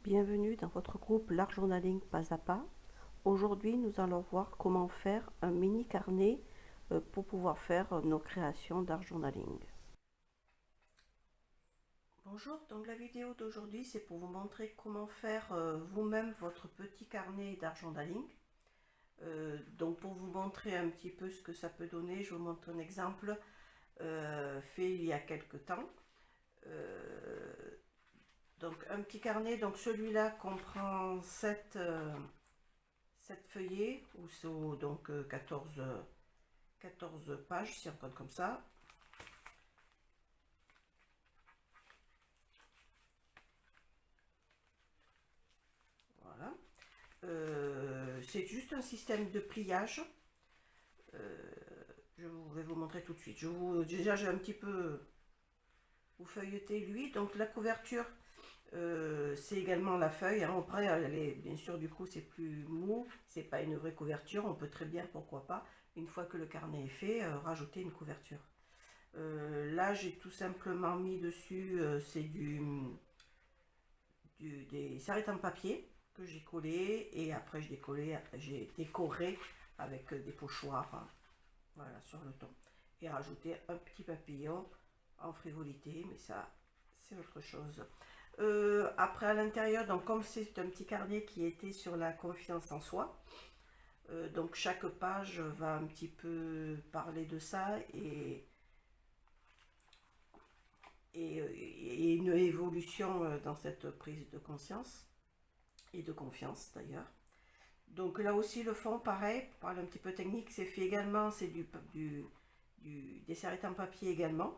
Bienvenue dans votre groupe L'Art Journaling Pas à Pas. Aujourd'hui, nous allons voir comment faire un mini carnet pour pouvoir faire nos créations d'art journaling. Bonjour, donc la vidéo d'aujourd'hui, c'est pour vous montrer comment faire vous-même votre petit carnet d'art journaling. Donc pour vous montrer un petit peu ce que ça peut donner, je vous montre un exemple fait il y a quelques temps. Donc un petit carnet, donc celui-là comprend 7 feuillets, ou donc 14 pages si on compte comme ça. Voilà. C'est juste un système de pliage. Je vais vous montrer tout de suite. Déjà, j'ai un petit peu vous feuilleté lui. Donc la couverture, c'est également la feuille. Hein. Après, elle est, bien sûr, du coup, c'est plus mou. C'est pas une vraie couverture. On peut très bien, pourquoi pas, une fois que le carnet est fait, rajouter une couverture. Là, j'ai tout simplement mis dessus, c'est des serviettes en papier que j'ai collé, et après j'ai décoré avec des pochoirs, hein, voilà, sur le ton, et rajouté un petit papillon en frivolité, mais ça c'est autre chose. Après, à l'intérieur, donc comme c'est un petit carnet qui était sur la confiance en soi, donc chaque page va un petit peu parler de ça, et une évolution dans cette prise de conscience et de confiance d'ailleurs. Donc là aussi le fond, pareil, pour parler un petit peu technique, c'est fait également, c'est des serviettes en papier également.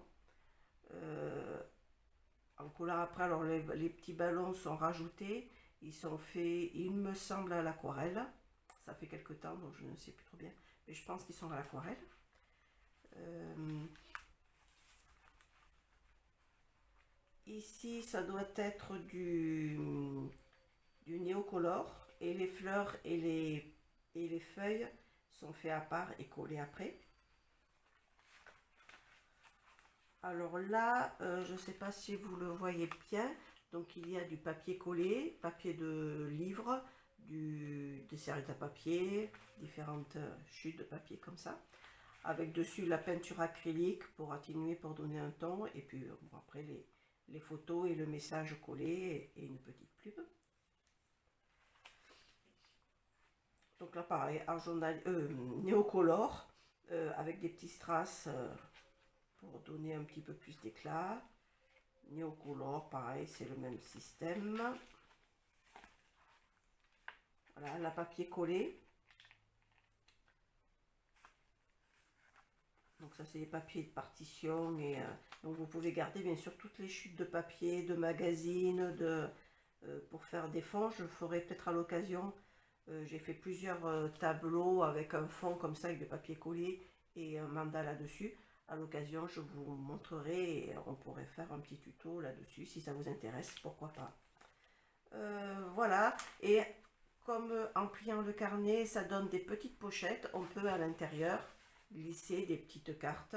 En collant après, alors les petits ballons sont rajoutés, ils sont faits, il me semble, à l'aquarelle. Ça fait quelque temps, donc je ne sais plus trop bien, mais je pense qu'ils sont à l'aquarelle. Ici, ça doit être du néocolore, et les fleurs et les feuilles sont faits à part et collés après. Alors là, je ne sais pas si vous le voyez bien, donc il y a du papier collé, papier de livre, des serviettes à papier, différentes chutes de papier comme ça, avec dessus la peinture acrylique pour atténuer, pour donner un ton, et puis bon, après les photos et le message collé, et une petite pub. Donc là pareil, néocolore, avec des petits strass pour donner un petit peu plus d'éclat. Néocolore, pareil, c'est le même système. Voilà, la papier collé. Donc ça, c'est les papiers de partition, et donc vous pouvez garder bien sûr toutes les chutes de papier, de magazines, pour faire des fonds. Je ferai peut-être à l'occasion. J'ai fait plusieurs tableaux avec un fond comme ça, avec du papier collé et un mandala dessus. À l'occasion, je vous montrerai, et on pourrait faire un petit tuto là-dessus si ça vous intéresse, pourquoi pas. Voilà, et comme en pliant le carnet, ça donne des petites pochettes, on peut à l'intérieur glisser des petites cartes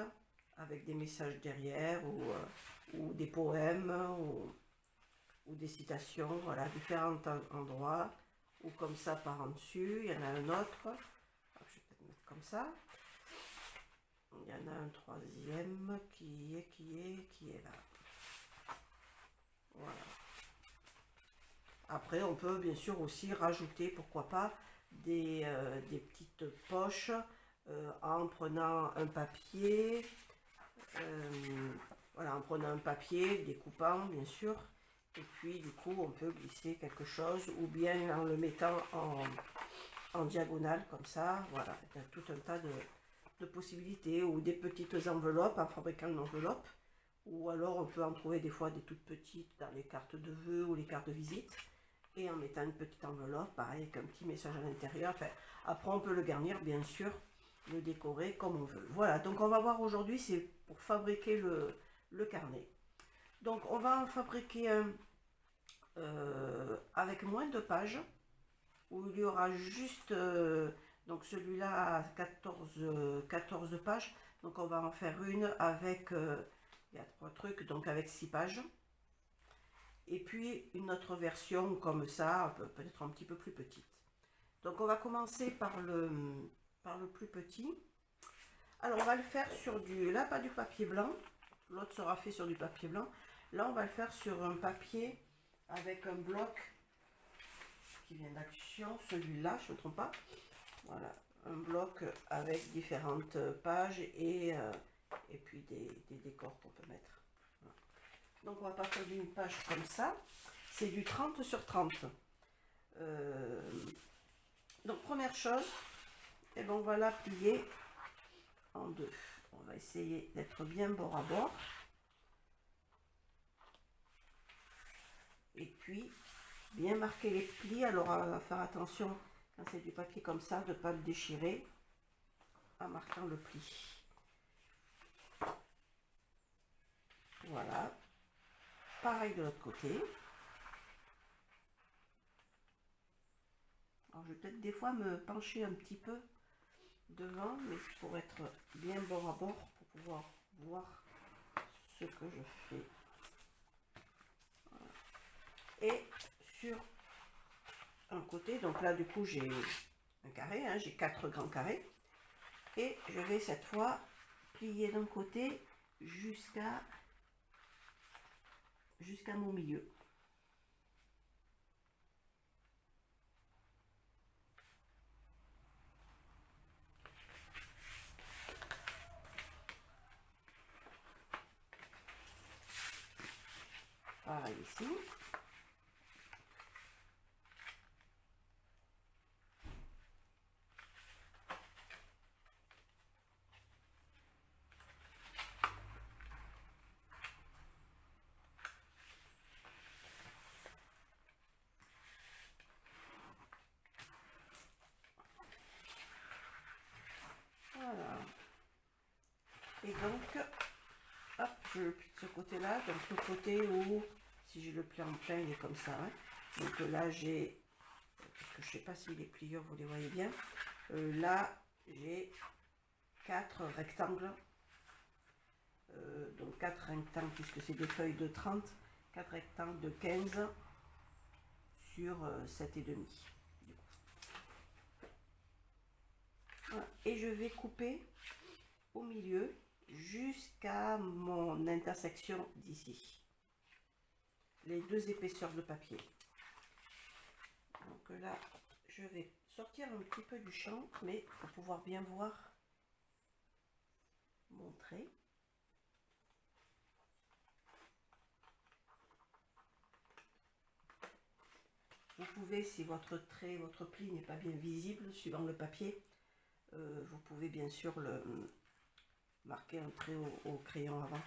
avec des messages derrière, ou des poèmes, ou des citations, voilà, différents endroits, ou comme ça par en dessus. Il y en a un autre, je vais peut-être mettre comme ça. Il y en a un troisième qui est là. Voilà. Après, on peut bien sûr aussi rajouter, pourquoi pas, des petites poches en prenant un papier, voilà, en prenant un papier, découpant bien sûr, et puis du coup on peut glisser quelque chose, ou bien en le mettant en diagonale comme ça. Voilà, il y a tout un tas de possibilités, ou des petites enveloppes en fabriquant une enveloppe, ou alors on peut en trouver des fois des toutes petites dans les cartes de vœux ou les cartes de visite, et en mettant une petite enveloppe, pareil, avec un petit message à l'intérieur. Enfin, après on peut le garnir bien sûr, le décorer comme on veut. Voilà, donc on va voir aujourd'hui, c'est pour fabriquer le carnet. Donc on va en fabriquer un avec moins de pages, où il y aura juste, donc celui-là à 14 pages, donc on va en faire une avec, il y a 3 trucs, donc avec 6 pages. et puis une autre version comme ça, peut-être un petit peu plus petite. Donc on va commencer par le plus petit. Alors on va le faire sur là pas du papier blanc, l'autre sera fait sur du papier blanc. Là on va le faire sur un papier avec un bloc qui vient d'Action, celui-là, je ne me trompe pas. Voilà, un bloc avec différentes pages et puis des décors qu'on peut mettre. Voilà. Donc on va partir d'une page comme ça, c'est du 30 sur 30. Donc première chose, et ben on va la plier en deux. On va essayer d'être bien bord à bord. Et puis bien marquer les plis. Alors on va faire attention quand c'est du papier comme ça de ne pas le déchirer en marquant le pli. Voilà. Pareil de l'autre côté. Alors je vais peut-être des fois me pencher un petit peu devant, mais pour être bien bord à bord, pour pouvoir voir ce que je fais. Voilà. Et sur un côté, donc là du coup j'ai un carré, hein, j'ai 4 grands carrés, et je vais cette fois plier d'un côté jusqu'à mon milieu. Pareil ici. Voilà. Et donc, hop, je le plie de ce côté-là. Donc le côté où, si j'ai le pli en plein, il est comme ça. Hein. Donc là, j'ai, parce que je sais pas si les pliures, vous les voyez bien. Là, j'ai 4 rectangles. Donc 4 rectangles, puisque c'est des feuilles de 30. 4 rectangles de 15 sur 7,5. Voilà. Et je vais couper au milieu jusqu'à mon intersection d'ici, les deux épaisseurs de papier. Donc là je vais sortir un petit peu du champ, mais pour pouvoir bien voir mon trait. Vous pouvez, si votre trait, votre pli n'est pas bien visible suivant le papier, vous pouvez bien sûr le marquer un trait au crayon avant.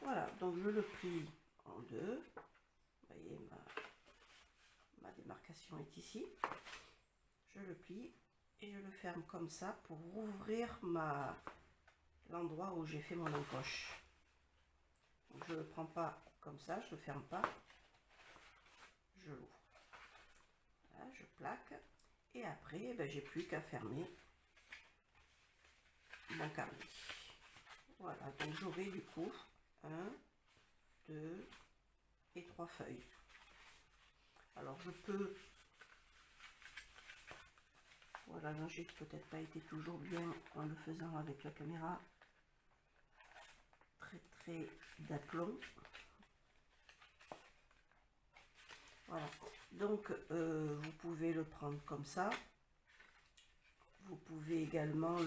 Voilà, donc je le plie en deux. Vous voyez, ma démarcation est ici. Je le plie et je le ferme comme ça pour ouvrir l'endroit où j'ai fait mon encoche. Donc je ne le prends pas comme ça, je ne le ferme pas. Je l'ouvre. Voilà, je plaque. Et après, ben, j'ai plus qu'à fermer mon carnet. Voilà, donc j'aurai du coup 1, 2 et 3 feuilles. Alors je peux, voilà, là j'ai peut-être pas été toujours bien en le faisant avec la caméra, très d'aplomb. Voilà, donc vous pouvez le prendre comme ça. Vous pouvez également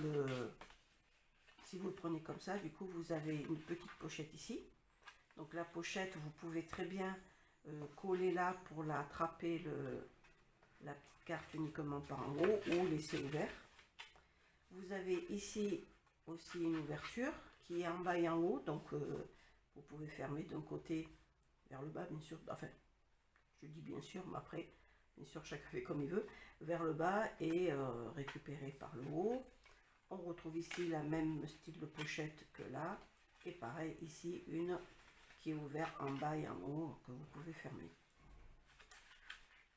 si vous le prenez comme ça, du coup vous avez une petite pochette ici. Donc la pochette, vous pouvez très bien coller là pour l'attraper la petite carte uniquement par en haut ou laisser ouvert. Vous avez ici aussi une ouverture qui est en bas et en haut, donc vous pouvez fermer d'un côté vers le bas, bien sûr. Enfin, je dis bien sûr, mais après, bien sûr, chacun fait comme il veut, vers le bas et récupérer par le haut. On retrouve ici la même style de pochette que là, et pareil ici une qui est ouverte en bas et en haut que vous pouvez fermer.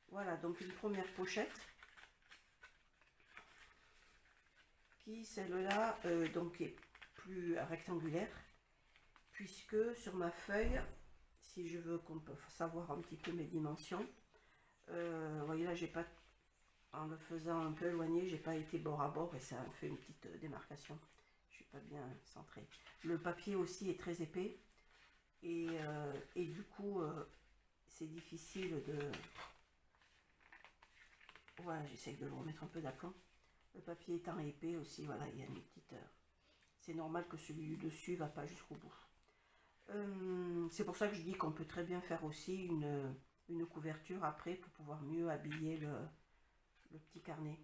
Voilà, donc une première pochette qui, celle-là, donc est plus rectangulaire, puisque sur ma feuille, si je veux qu'on peut savoir un petit peu mes dimensions, vous voyez là, j'ai pas, en le faisant un peu éloigné, j'ai pas été bord à bord et ça a fait une petite démarcation. Je suis pas bien centrée. Le papier aussi est très épais et du coup, c'est difficile de... Voilà, j'essaie de le remettre un peu d'aplomb. Le papier étant épais aussi, voilà, il y a une petite... c'est normal que celui du dessus va pas jusqu'au bout. C'est pour ça que je dis qu'on peut très bien faire aussi une couverture après pour pouvoir mieux habiller le petit carnet.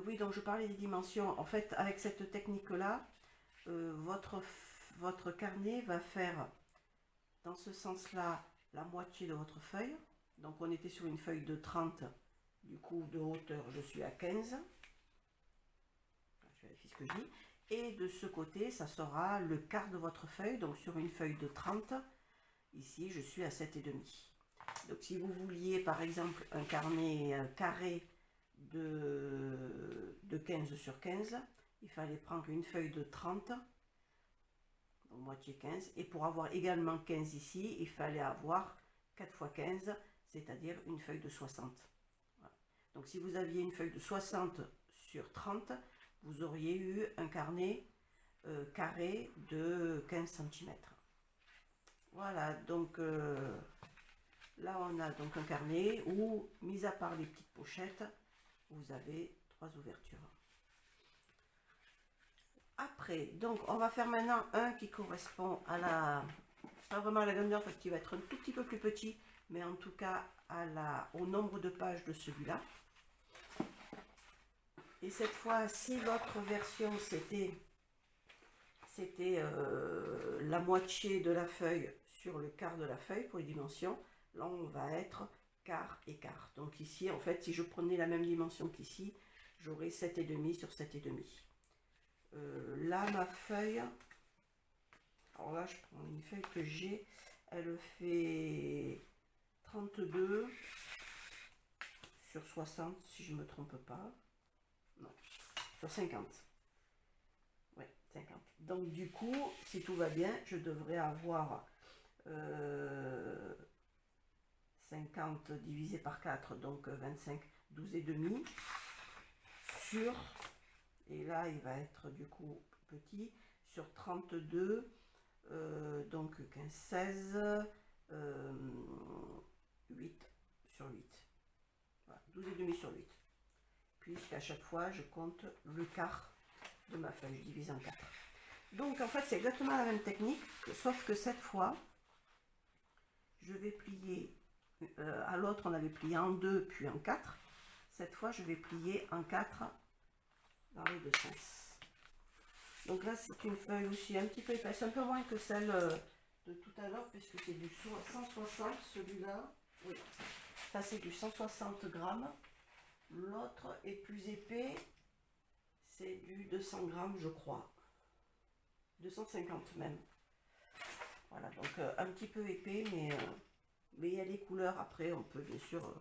Oui, donc je parlais des dimensions. En fait, avec cette technique-là, votre carnet va faire dans ce sens-là la moitié de votre feuille. Donc on était sur une feuille de 30, du coup de hauteur je suis à 15. Je vérifie ce que je dis. Et de ce côté, ça sera le quart de votre feuille. Donc sur une feuille de 30, ici je suis à 7,5. Donc si vous vouliez par exemple un carnet carré de 15 sur 15, il fallait prendre une feuille de 30, donc moitié 15. Et pour avoir également 15 ici, il fallait avoir 4 fois 15, c'est-à-dire une feuille de 60. Voilà. Donc si vous aviez une feuille de 60 sur 30, vous auriez eu un carnet carré de 15 cm. Voilà, donc là on a donc un carnet où, mis à part les petites pochettes, vous avez 3 ouvertures. Après, donc on va faire maintenant un qui correspond à la, pas vraiment à la grandeur, parce qu'il va être un tout petit peu plus petit, mais en tout cas au nombre de pages de celui-là. Et cette fois, si votre version c'était la moitié de la feuille sur le quart de la feuille pour les dimensions, là on va être quart et quart. Donc ici, en fait, si je prenais la même dimension qu'ici, j'aurais 7,5 sur 7,5. Là, ma feuille, alors là, je prends une feuille que j'ai, elle fait 32 sur 60, si je ne me trompe pas. Non, sur 50. Ouais, 50. Donc du coup, si tout va bien, je devrais avoir 50 divisé par 4, donc 25, 12,5 sur, et là il va être du coup petit, sur 32, donc 15, 16, 8 sur 8. Voilà, 12,5 sur 8. Puisqu'à chaque fois je compte le quart de ma feuille, je divise en 4. Donc en fait c'est exactement la même technique, sauf que cette fois, je vais plier, à l'autre on avait plié en 2 puis en 4. Cette fois je vais plier en 4 dans les deux sens. Donc là c'est une feuille aussi un petit peu épaisse, un peu moins que celle de tout à l'heure, puisque c'est du 160, celui-là. Oui, ça c'est du 160 grammes. L'autre est plus épais, c'est du 200 grammes je crois. 250 même. Voilà, donc un petit peu épais, mais il y a les couleurs. Après, on peut bien sûr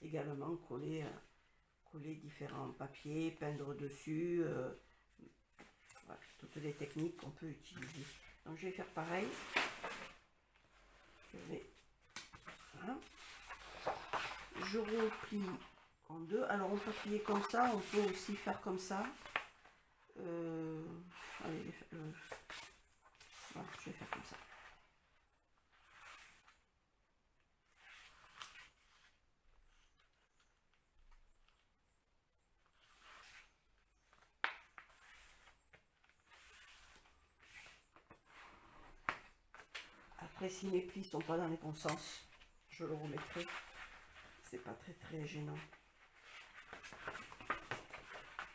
également coller différents papiers, peindre dessus. Voilà, toutes les techniques qu'on peut utiliser. Donc je vais faire pareil. Voilà. Je replie en deux. Alors on peut plier comme ça, on peut aussi faire comme ça. Allez, voilà, je vais faire comme ça. Après, si mes plis sont pas dans les bons sens, je le remettrai. C'est pas très gênant.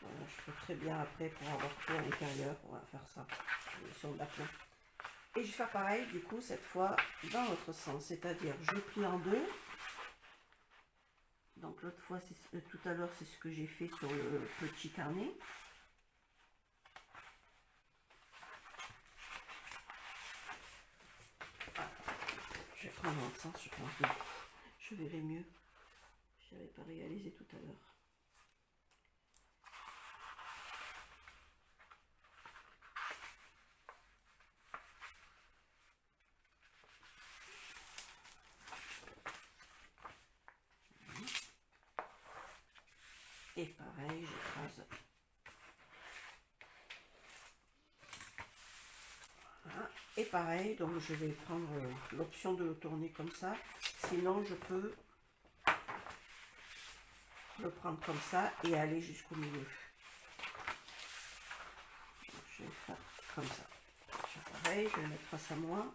Voilà, je peux très bien après pour avoir tout à l'intérieur. On va faire ça sur d'aplomb. Et je vais faire pareil du coup cette fois dans l'autre sens, c'est-à-dire je plie en deux. Donc l'autre fois, tout à l'heure, c'est ce que j'ai fait sur le petit carnet. Voilà. Je vais prendre l'autre sens, je pense que je verrai mieux. Je n'avais pas réalisé tout à l'heure. Et pareil, j'écrase. Voilà. Et pareil, donc je vais prendre l'option de le tourner comme ça. Sinon, je peux le prendre comme ça et aller jusqu'au milieu. Donc, je vais faire comme ça. Pareil, je vais mettre face à moi.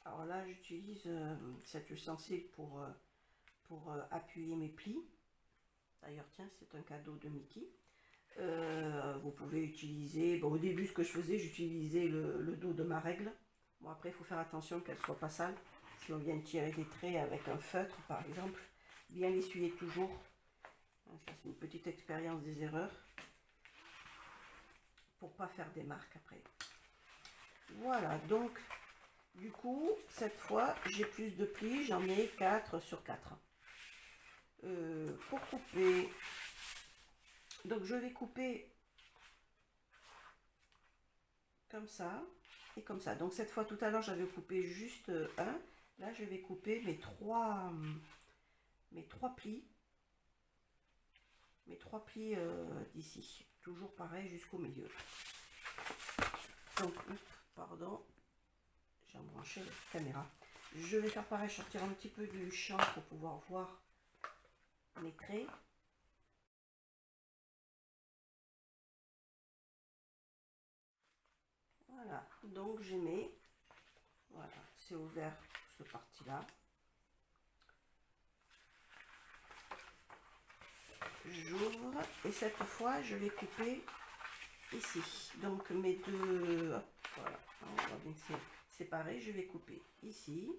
Alors là, j'utilise cet ustensile pour appuyer mes plis. D'ailleurs, tiens, c'est un cadeau de Mickey. Vous pouvez utiliser, bon, au début, ce que je faisais, j'utilisais le dos de ma règle. Bon, après, il faut faire attention qu'elle ne soit pas sale. Si on vient tirer des traits avec un feutre, par exemple, bien l'essuyer toujours. Ça, c'est une petite expérience des erreurs. Pour pas faire des marques après. Voilà, donc, du coup, cette fois, j'ai plus de plis, j'en ai 4 sur 4. Pour couper, donc je vais couper comme ça et comme ça. Donc cette fois, tout à l'heure, j'avais coupé juste un. Là, je vais couper mes trois plis. Mes trois plis d'ici. Toujours pareil jusqu'au milieu. Donc, pardon, j'ai embranché la caméra. Je vais faire pareil, sortir un petit peu du champ pour pouvoir voir mes traits. Voilà, donc j'ai mis, voilà, c'est ouvert ce parti-là. J'ouvre et cette fois je vais couper ici. Donc mes deux, hop, voilà, on voit bien que c'est séparé. Je vais couper ici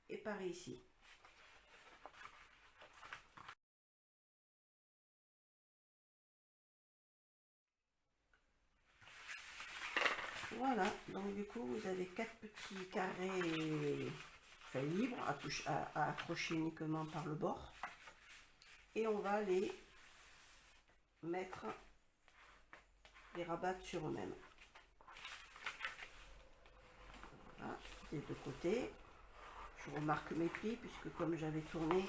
et par ici. Voilà, donc du coup vous avez 4 petits carrés libres à accrocher uniquement par le bord. Et on va les mettre, les rabattre sur eux-mêmes. Voilà, des deux côtés. Je remarque mes plis puisque comme j'avais tourné,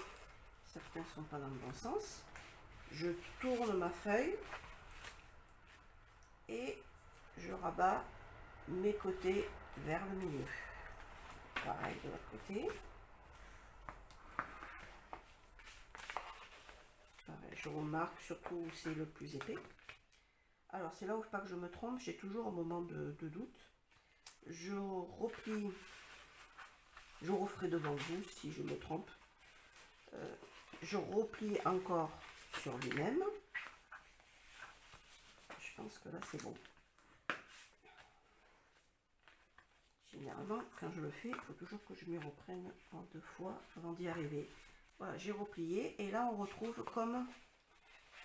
certains ne sont pas dans le bon sens. Je tourne ma feuille et je rabats mes côtés vers le milieu. Pareil de l'autre côté. Pareil, je remarque surtout où c'est le plus épais. Alors c'est là où il ne faut pas que je me trompe, j'ai toujours un moment de doute. Je replie, je referai devant vous si je me trompe. Je replie encore sur lui-même. Je pense que là c'est bon. Généralement, quand je le fais, il faut toujours que je m'y reprenne en 2 fois avant d'y arriver. Voilà, j'ai replié et là on retrouve comme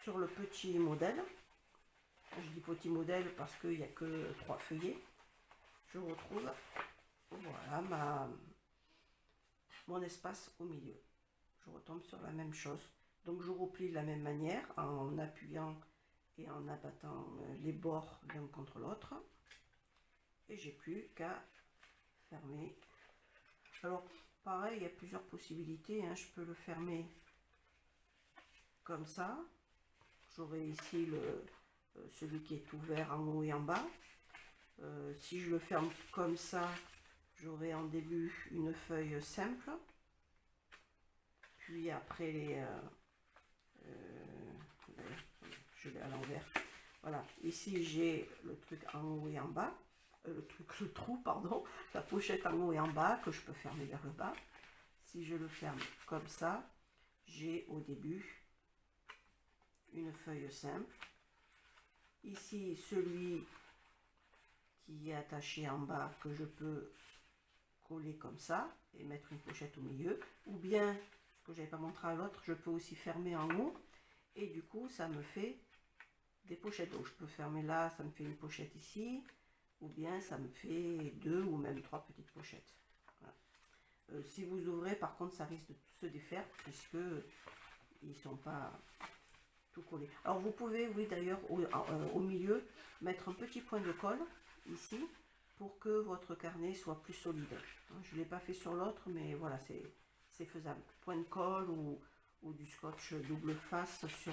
sur le petit modèle. Je dis petit modèle parce qu'il n'y a que 3 feuillets. Je retrouve, voilà, mon espace au milieu. Je retombe sur la même chose. Donc je replie de la même manière en appuyant et en abattant les bords l'un contre l'autre. Et j'ai plus qu'à fermer. Alors pareil, il y a plusieurs possibilités, hein. Je peux le fermer comme ça. J'aurai ici celui qui est ouvert en haut et en bas. Si je le ferme comme ça, j'aurai en début une feuille simple. Puis après, je vais à l'envers. Voilà, ici j'ai le truc en haut et en bas. Le trou, pardon, la pochette en haut et en bas que je peux fermer vers le bas. Si je le ferme comme ça, j'ai au début une feuille simple. Ici, celui qui est attaché en bas que je peux coller comme ça et mettre une pochette au milieu. Ou bien, ce que je n'avais pas montré à l'autre, je peux aussi fermer en haut. Et du coup, ça me fait des pochettes. Donc je peux fermer là, ça me fait une pochette ici, ou bien ça me fait 2 ou même 3 petites pochettes. Voilà. Si vous ouvrez, par contre, ça risque de se défaire puisque ils sont pas tout collés. Alors vous pouvez, oui d'ailleurs, au milieu, mettre un petit point de colle ici pour que votre carnet soit plus solide. Je ne l'ai pas fait sur l'autre, mais voilà, c'est faisable. Point de colle ou du scotch double face sur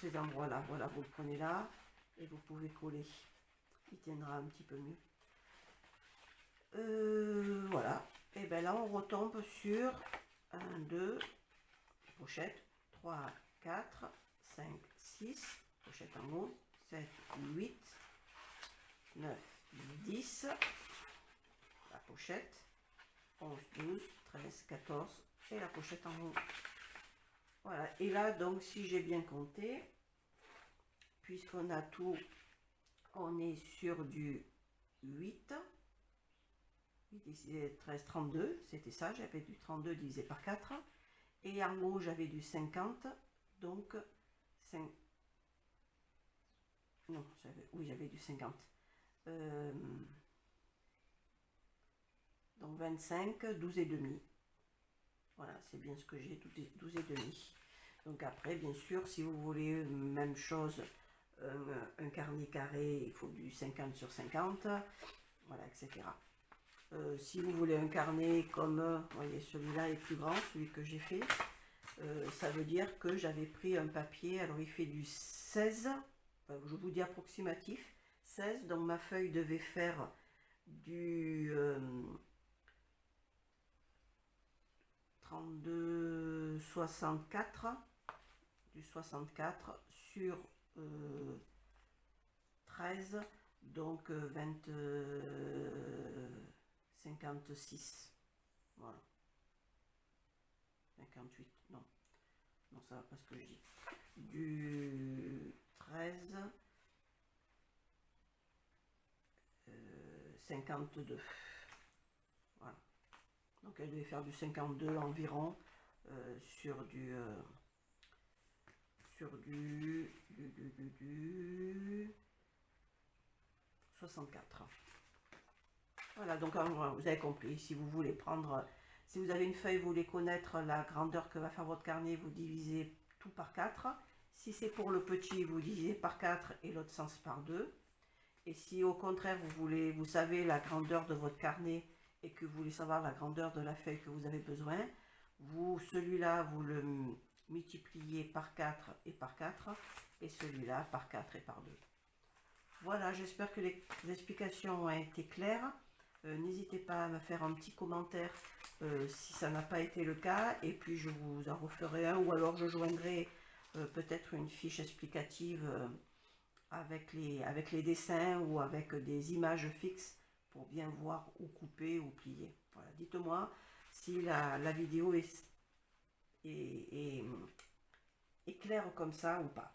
ces endroits-là. Voilà, vous le prenez là et vous pouvez coller. Il tiendra un petit peu mieux. Voilà. Et bien là, on retombe sur 1, 2 pochettes, 3, 4, 5, 6 pochettes en haut, 7, 8, 9, 10, la pochette, 11, 12, 13, 14 et la pochette en haut. Voilà, et là donc si j'ai bien compté, puisqu'on a tout, on est sur du 8, 8, 13, 32, c'était ça, j'avais du 32 divisé par 4, et en haut j'avais du 50, donc 5, non, oui j'avais du 50. Donc 25, 12 et demi. Voilà, c'est bien ce que j'ai, 12 et demi. Donc après, bien sûr, si vous voulez même chose, un carnet carré, il faut du 50 sur 50, voilà, etc. Si vous voulez un carnet comme, vous voyez, celui-là est plus grand, celui que j'ai fait, ça veut dire que j'avais pris un papier, alors il fait du 16, je vous dis approximatif, 16, donc ma feuille devait faire du 32, 64, du 64 sur 13, donc 20, 56, voilà, 58, non, non ça va pas ce que je dis, du 13, 52, voilà, donc elle devait faire du 52 environ sur du 64. Voilà, donc vous avez compris, si vous voulez prendre, si vous avez une feuille, vous voulez connaître la grandeur que va faire votre carnet, vous divisez tout par 4. Si c'est pour le petit, vous divisez par 4 et l'autre sens par 2. Et si au contraire, vous savez la grandeur de votre carnet et que vous voulez savoir la grandeur de la feuille que vous avez besoin, celui-là, vous le multipliez par 4 et par 4 et celui-là par 4 et par 2. Voilà, j'espère que les explications ont été claires. N'hésitez pas à me faire un petit commentaire si ça n'a pas été le cas, et puis je vous en referai un, ou alors je joindrai peut-être une fiche explicative avec les dessins ou avec des images fixes pour bien voir où couper ou plier. Voilà, dites-moi si la vidéo est claire comme ça ou pas.